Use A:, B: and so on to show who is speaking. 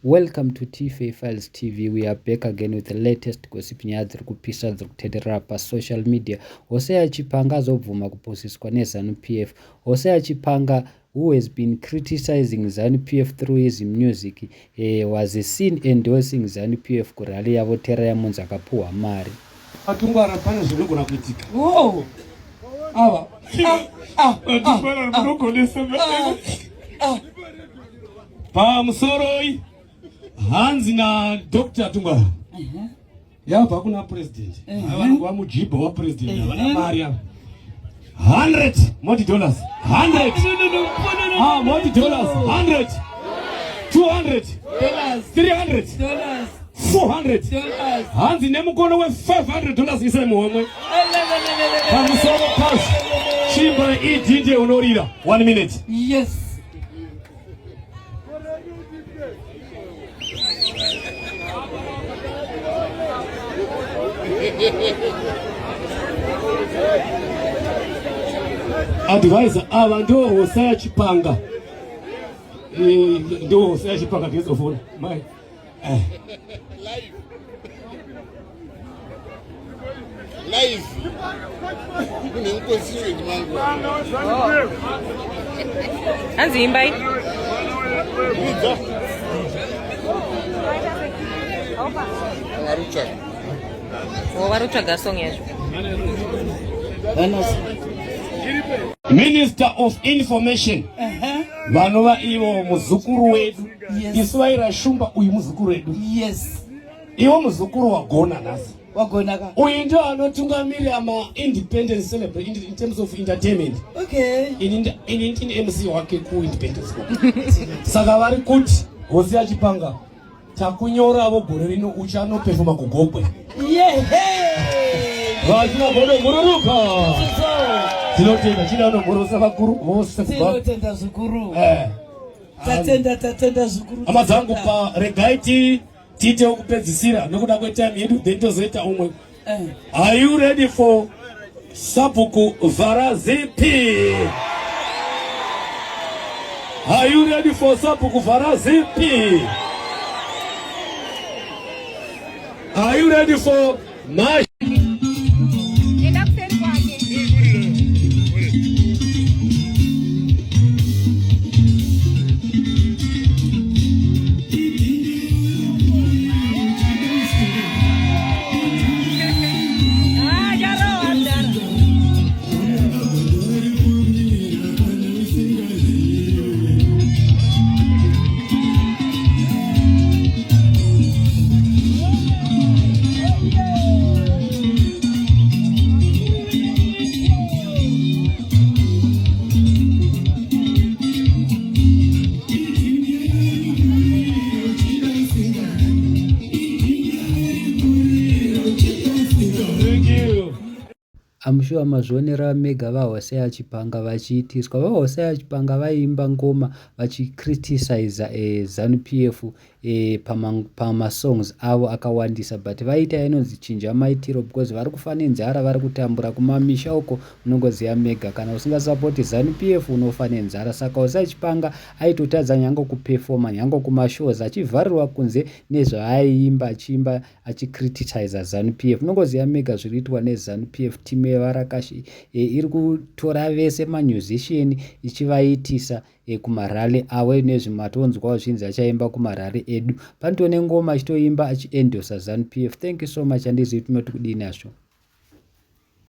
A: Welcome to TFA Files TV. We are back again with the latest gossip nyaya dziri kupisa dziri kuteterera pasocial media. Hosea Chipanga azobvuma kuposiswa neZanu-PF. Hosea Chipanga, who has been criticizing ZANU-PF through his music, was seen endorsing ZANU-PF kurali yavo Tera yamunzi akapuwa mari.
B: Atungwara pana zvinogona kuitika. Wow! Ava. Atungwara munogonesa. Pamusoroi Hanzi na Dr. Atungwara. Yabva kuna president. Vanogwa mujibo wa president. Vana mari yavo. $100 more. $100. More dollars. $100. $200. $300. $400. Hanzi nemukono we $500 isai muhomwe. Pamusoro pashi. Chimba idinde unorira. 1 minute.
C: Yes.
B: Advisor ava ndo Hosea Chipanga. Ndo Hosea Chipanga ngezofona. Mai.
D: Live. Kune ukonsiwe mangu.
C: Hanzi imbai. Warucha gasong yesu.
B: Minister of Information. Vanova ivo muzukuru wedu. Iswaira shumba uyu muzukuru wedu.
C: Yes.
B: Ivo muzukuru wagona nasi.
C: Wagonaka.
B: Uyu ndio anotungamiri ama independence celebrate in terms of entertainment.
C: Okay.
B: In MC wake ku independence. Saka vari kuti Hosea Chipanga takunyora avo gore rino uchano performa kugogwe.
C: Yeah.
B: Vazina bodo mururuka. Tinotenda chidano morosa vakuru vose kubva.
C: Tinotenda zvikuru. Tatenda zvikuru.
B: Amadzangu pa regaiti tite ukupedzisira nokuda kwetime yedu detozoita umwe. Are you ready for Sapuku Varazipi? Are you ready for Sapuku Varazipi? Are you ready for Mash?
A: I'm sure mazvionera mega vaHosea Chipanga vachiitiswa. VaHosea Chipanga vaiimba ngoma vachicriticize ZANU-PF pamasongs avo akawandisa, but vaita inonzi chinja maitiro because vari kufa nenzara, vari kutambura kumamisha uko. Unongoziva mega kana usingasapoti ZANU-PF unofa nenzara. Saka Hosea Chipanga aitotadza nyange kupefoma nyange kumashows achivharirwa kunze nezvaaiimba achiimba achicriticize ZANU-PF. Unongoziva mega zviriitwa neZANU-PF. Timu yevarakashi iri kutora vese mamusician ichivaitisa kumarali avo nezvimatonzwawo zvinzi achaimba kumarali edu. Panotone ngoma achitoimba achiendosa ZANU-PF. Thank you so much. Handizivi tinoti kudini nazvo.